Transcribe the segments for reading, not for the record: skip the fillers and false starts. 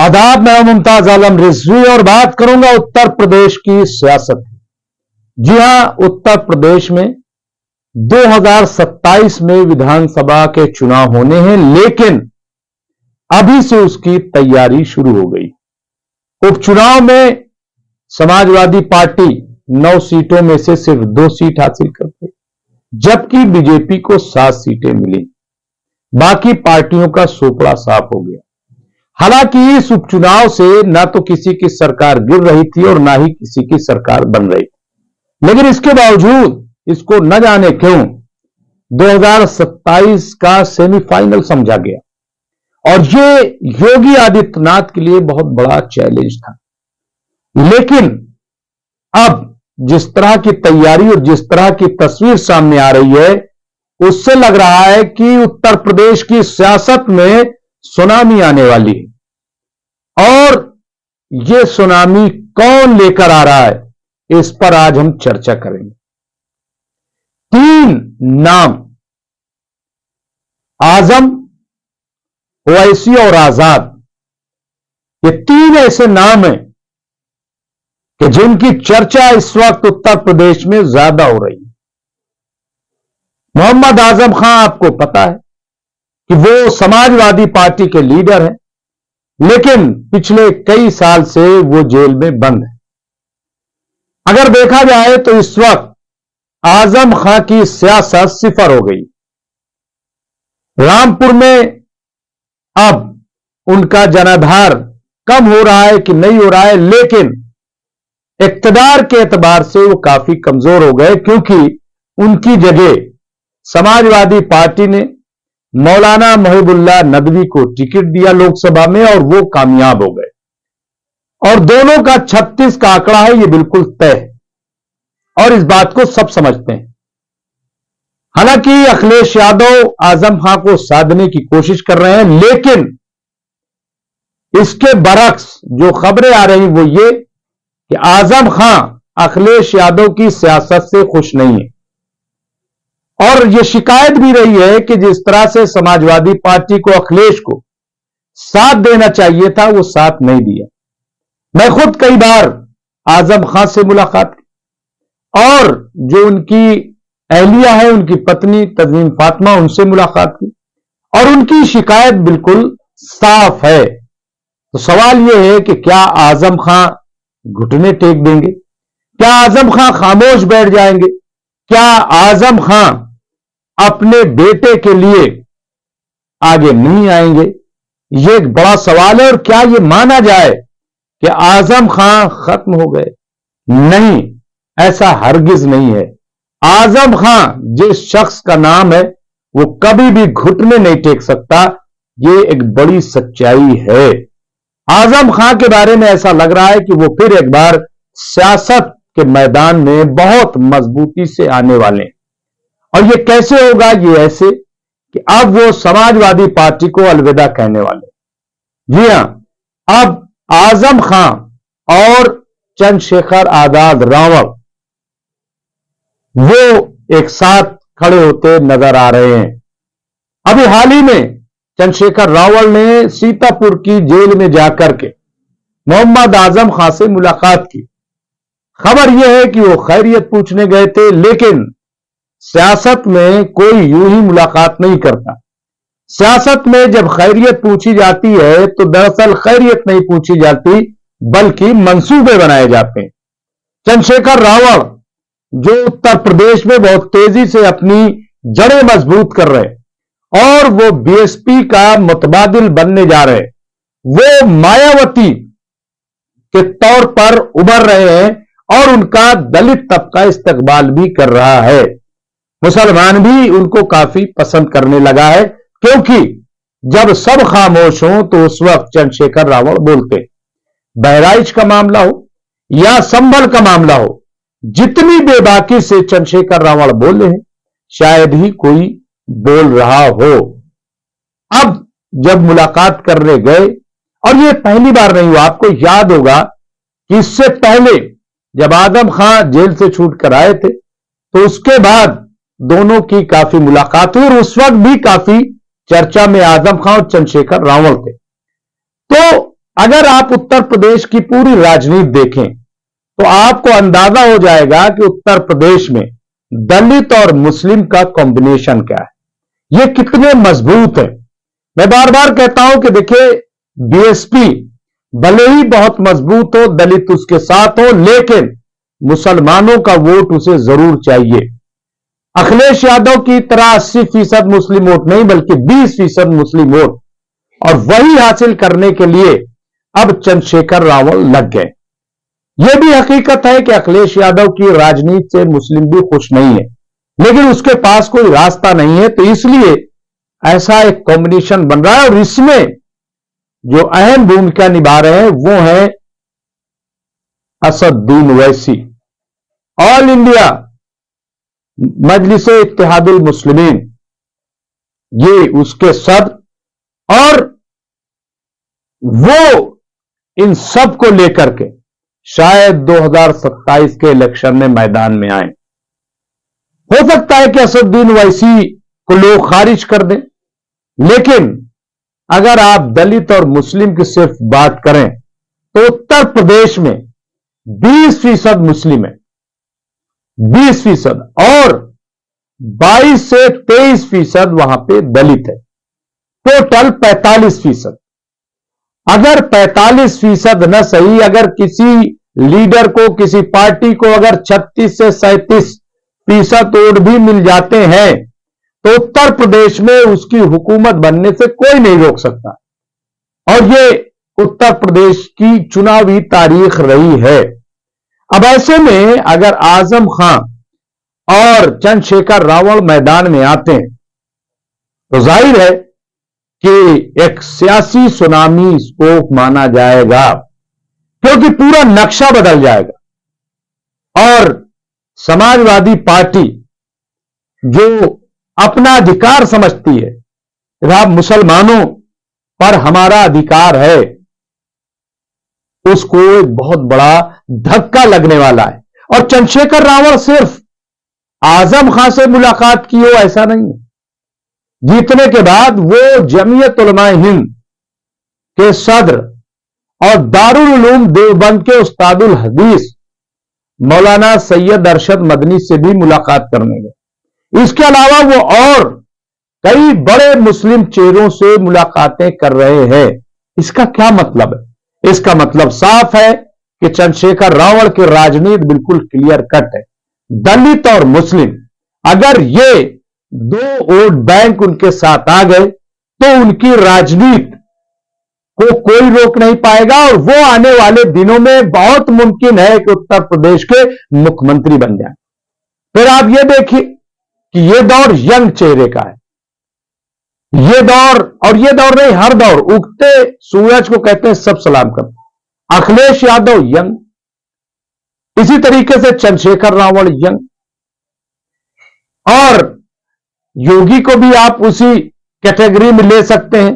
आदाब, मैं मुमताज आलम रिजवी और बात करूंगा उत्तर प्रदेश की सियासत की। जी हां, उत्तर प्रदेश में 2027 में विधानसभा के चुनाव होने हैं, लेकिन अभी से उसकी तैयारी शुरू हो गई। उपचुनाव में समाजवादी पार्टी 9 सीटों में से सिर्फ 2 सीट हासिल कर गई, जबकि बीजेपी को 7 सीटें मिली। बाकी पार्टियों का सोपड़ा साफ हो गया। हालांकि इस उपचुनाव से न तो किसी की सरकार गिर रही थी और ना ही किसी की सरकार बन रही थी, लेकिन इसके बावजूद इसको न जाने क्यों 2027 का सेमीफाइनल समझा गया और ये योगी आदित्यनाथ के लिए बहुत बड़ा चैलेंज था। लेकिन अब जिस तरह की तैयारी और जिस तरह की तस्वीर सामने आ रही है, उससे लग रहा है कि उत्तर प्रदेश की सियासत में सुनामी आने वाली है। और यह सुनामी कौन लेकर आ रहा है, इस पर आज हम चर्चा करेंगे। 3 नाम, आजम, ओवैसी और आजाद, ये 3 ऐसे नाम हैं कि जिनकी चर्चा इस वक्त उत्तर प्रदेश में ज्यादा हो रही है। मोहम्मद आजम खां, आपको पता है कि वो समाजवादी पार्टी के लीडर हैं, लेकिन पिछले कई साल से वो जेल में बंद है। अगर देखा जाए तो इस वक्त आजम खां की सियासत सिफर हो गई। रामपुर में अब उनका जनाधार कम हो रहा है कि नहीं हो रहा है, लेकिन इक्तदार के एतबार से वो काफी कमजोर हो गए, क्योंकि उनकी जगह समाजवादी पार्टी ने मौलाना मोहिबुल्लाह नदवी को टिकट दिया लोकसभा में और वो कामयाब हो गए। और दोनों का 36 का आंकड़ा है, ये बिल्कुल तय है और इस बात को सब समझते हैं। हालांकि अखिलेश यादव आजम खां को साधने की कोशिश कर रहे हैं, लेकिन इसके बरक्स जो खबरें आ रही वो ये कि आजम खां अखिलेश यादव की सियासत से खुश नहीं है। और यह शिकायत भी रही है कि जिस तरह से समाजवादी पार्टी को अखिलेश को साथ देना चाहिए था, वो साथ नहीं दिया। मैं खुद कई बार आजम खां से मुलाकात की और जो उनकी अहलिया है, उनकी पत्नी तज़मीन फातिमा, उनसे मुलाकात की और उनकी शिकायत बिल्कुल साफ है। तो सवाल यह है कि क्या आजम खां घुटने टेक देंगे? क्या आजम खां खामोश बैठ जाएंगे? क्या आजम खां अपने बेटे के लिए आगे नहीं आएंगे? यह एक बड़ा सवाल है। और क्या यह माना जाए कि आजम खां खत्म हो गए? नहीं, ऐसा हरगिज नहीं है। आजम खां जिस शख्स का नाम है, वो कभी भी घुटने नहीं टेक सकता। यह एक बड़ी सच्चाई है। आजम खां के बारे में ऐसा लग रहा है कि वो फिर एक बार सियासत के मैदान में बहुत मजबूती से आने वाले हैं। और ये कैसे होगा? ये ऐसे कि अब वो समाजवादी पार्टी को अलविदा कहने वाले। जी हां, अब आजम खां और चंद्रशेखर आजाद रावल वो एक साथ खड़े होते नजर आ रहे हैं। अभी हाल ही में चंद्रशेखर रावल ने सीतापुर की जेल में जाकर के मोहम्मद आजम खां से मुलाकात की। खबर यह है कि वो खैरियत पूछने गए थे, लेकिन सियासत में कोई यूं ही मुलाकात नहीं करता। सियासत में जब खैरियत पूछी जाती है तो दरअसल खैरियत नहीं पूछी जाती, बल्कि मंसूबे बनाए जाते हैं। चंद्रशेखर रावल जो उत्तर प्रदेश में बहुत तेजी से अपनी जड़ें मजबूत कर रहे हैं और वो बीएसपी का मुतबादिल बनने जा रहे हैं, वो मायावती के तौर पर उभर रहे हैं और उनका दलित तबका इस्तकबाल भी कर रहा है। मुसलमान भी उनको काफी पसंद करने लगा है, क्योंकि जब सब खामोश हों तो उस वक्त चंद्रशेखर रावल बोलते। बहराइच का मामला हो या संभल का मामला हो, जितनी बेबाकी से चंद्रशेखर रावल बोले हैं, शायद ही कोई बोल रहा हो। अब जब मुलाकात करने गए, और यह पहली बार नहीं हुआ, आपको याद होगा कि इससे पहले जब आजम खां जेल से छूट कर आए थे तो उसके बाद दोनों की काफी मुलाकात हुई और उस वक्त भी काफी चर्चा में आजम खां और चंद्रशेखर रावल थे। तो अगर आप उत्तर प्रदेश की पूरी राजनीति देखें तो आपको अंदाजा हो जाएगा कि उत्तर प्रदेश में दलित और मुस्लिम का कॉम्बिनेशन क्या है, ये कितने मजबूत है। मैं बार बार कहता हूं कि देखिए, बीएसपी भले ही बहुत मजबूत हो, दलित उसके साथ हो, लेकिन मुसलमानों का वोट उसे जरूर चाहिए। अखिलेश यादव की तरह 80% मुस्लिम वोट नहीं, बल्कि 20% मुस्लिम वोट, और वही हासिल करने के लिए अब चंद्रशेखर रावल लग गए। यह भी हकीकत है कि अखिलेश यादव की राजनीति से मुस्लिम भी खुश नहीं है, लेकिन उसके पास कोई रास्ता नहीं है, तो इसलिए ऐसा एक कॉम्बिनेशन बन रहा है। और इसमें जो अहम भूमिका निभा रहे हैं वो है असदुद्दीन ओवैसी, ऑल इंडिया मजलिस इत्तेहादुल मुस्लिमीन, ये उसके सदर, और वो इन सब को लेकर के शायद 2027 के इलेक्शन में मैदान में आए। हो सकता है कि असदुद्दीन ओवैसी को लोग खारिज कर दें, लेकिन अगर आप दलित और मुस्लिम की सिर्फ बात करें तो उत्तर प्रदेश में 20% मुस्लिम है, 20%, और 22 से 23% वहां पे दलित है, टोटल 45%। अगर 45% न सही, अगर किसी लीडर को, किसी पार्टी को अगर 36 से 37% वोट भी मिल जाते हैं तो उत्तर प्रदेश में उसकी हुकूमत बनने से कोई नहीं रोक सकता। और ये उत्तर प्रदेश की चुनावी तारीख रही है। अब ऐसे में अगर आजम खान और चंद्रशेखर रावल मैदान में आते हैं तो जाहिर है कि एक सियासी सुनामी इसको माना जाएगा, क्योंकि पूरा नक्शा बदल जाएगा। और समाजवादी पार्टी जो अपना अधिकार समझती है, जनाब मुसलमानों पर हमारा अधिकार है, उसको एक बहुत बड़ा धक्का लगने वाला है। और चंद्रशेखर रावल सिर्फ आजम खान से मुलाकात की हो ऐसा नहीं है, जीतने के बाद वो जमीयत उलमा हिंद के सदर और दारुल उलूम देवबंद के उस्तादुल हदीस मौलाना सैयद अरशद मदनी से भी मुलाकात करने गए। इसके अलावा वो और कई बड़े मुस्लिम चेहरों से मुलाकातें कर रहे हैं। इसका क्या मतलब है? इसका मतलब साफ है कि चंद्रशेखर रावल की राजनीति बिल्कुल क्लियर कट है। दलित और मुस्लिम, अगर ये दो वोट बैंक उनके साथ आ गए तो उनकी राजनीति को कोई रोक नहीं पाएगा, और वो आने वाले दिनों में बहुत मुमकिन है कि उत्तर प्रदेश के मुख्यमंत्री बन जाए। फिर आप ये देखिए कि ये दौर यंग चेहरे का है, ये दौर, और ये दौर नहीं, हर दौर उगते सूरज को कहते हैं सब सलाम करते। अखिलेश यादव यंग, इसी तरीके से चंद्रशेखर रावल यंग, और योगी को भी आप उसी कैटेगरी में ले सकते हैं।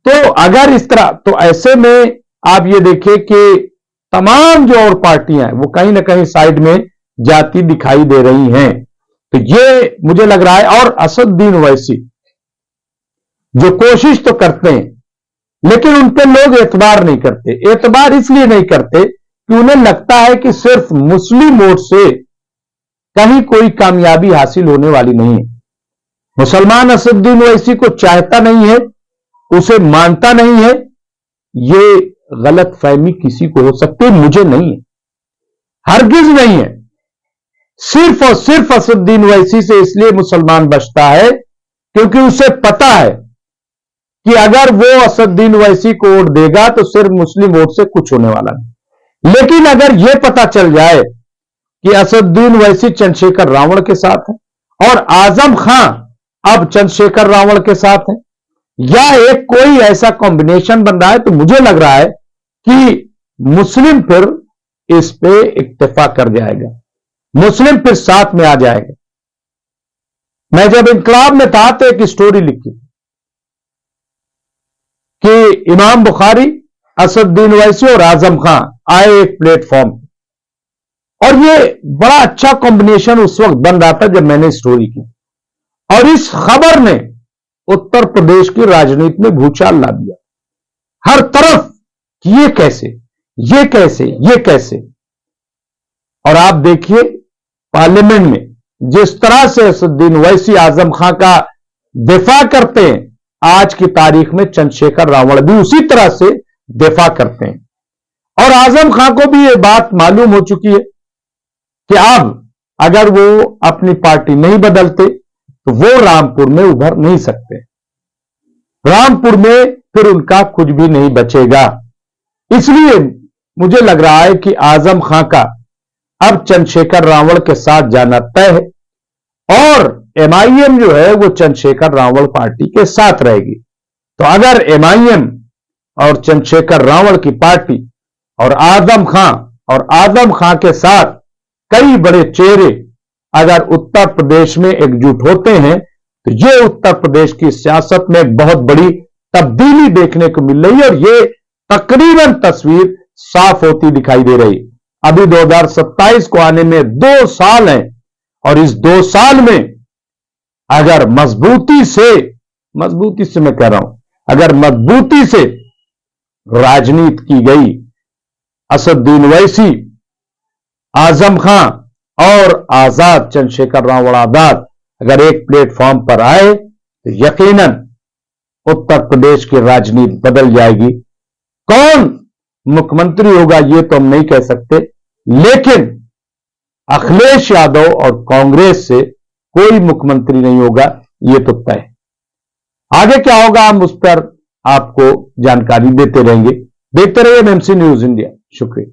तो अगर इस तरह, तो ऐसे में आप ये देखिए कि तमाम जो और पार्टियां हैं वो कहीं ना कहीं साइड में जाती दिखाई दे रही हैं। तो ये मुझे लग रहा है। और असदुद्दीन ओवैसी जो कोशिश तो करते हैं, लेकिन उन पर लोग एतबार नहीं करते। एतबार इसलिए नहीं करते कि उन्हें लगता है कि सिर्फ मुस्लिम वोट से कहीं कोई कामयाबी हासिल होने वाली नहीं है। मुसलमान असदुद्दीन ओवैसी को चाहता नहीं है, उसे मानता नहीं है। ये गलत फहमी किसी को हो सकती है, मुझे नहीं है, हरगिज नहीं है। सिर्फ और सिर्फ असदुद्दीन ओवैसी से इसलिए मुसलमान बचता है क्योंकि उसे पता है कि अगर वो असदुद्दीन ओवैसी को वोट देगा तो सिर्फ मुस्लिम वोट से कुछ होने वाला नहीं। लेकिन अगर यह पता चल जाए कि असदुद्दीन ओवैसी चंद्रशेखर रावल के साथ है और आजम खान अब चंद्रशेखर रावल के साथ है, या एक कोई ऐसा कॉम्बिनेशन बन रहा है, तो मुझे लग रहा है कि मुस्लिम फिर इस पे इक्तफा कर जाएगा, मुस्लिम फिर साथ में आ जाएगा। मैं जब इनकलाब में था तो एक स्टोरी लिखी कि इमाम बुखारी, असदुद्दीन ओवैसी और आजम खान आए एक प्लेटफॉर्म, और ये बड़ा अच्छा कॉम्बिनेशन उस वक्त बन रहा था जब मैंने स्टोरी की। और इस खबर ने उत्तर प्रदेश की राजनीति में भूचाल ला दिया। हर तरफ कि ये कैसे, ये कैसे, ये कैसे। और आप देखिए पार्लियामेंट में जिस तरह से असदुद्दीन ओवैसी आजम खां का दिफा करते हैं, आज की तारीख में चंद्रशेखर रावण भी उसी तरह से दिफा करते हैं। और आजम खां को भी यह बात मालूम हो चुकी है कि अब अगर वो अपनी पार्टी नहीं बदलते तो वो रामपुर में उभर नहीं सकते, रामपुर में फिर उनका कुछ भी नहीं बचेगा। इसलिए मुझे लग रहा है कि आजम खां का अब चंद्रशेखर रावण के साथ जाना तय है और एमआईएम जो है वो चंद्रशेखर रावण पार्टी के साथ रहेगी। तो अगर एमआईएम और चंद्रशेखर रावण की पार्टी और आजम खां के साथ कई बड़े चेहरे अगर उत्तर प्रदेश में एकजुट होते हैं तो ये उत्तर प्रदेश की सियासत में एक बहुत बड़ी तब्दीली देखने को मिल रही है और ये तकरीबन तस्वीर साफ होती दिखाई दे रही। अभी 2027 को आने में 2 साल हैं और इस 2 साल में अगर मजबूती से मैं कह रहा हूं, अगर मजबूती से राजनीति की गई, असदुद्दीन ओवैसी, आजम खां और आजाद चंद्रशेखर रावण आजाद अगर एक प्लेटफॉर्म पर आए तो यकीनन उत्तर प्रदेश की राजनीति बदल जाएगी। कौन मुख्यमंत्री होगा ये तो हम नहीं कह सकते, लेकिन अखिलेश यादव और कांग्रेस से कोई मुख्यमंत्री नहीं होगा, ये तो तय है। आगे क्या होगा हम उस पर आपको जानकारी देते रहेंगे। देखते रहिए एमएमसी न्यूज इंडिया। शुक्रिया।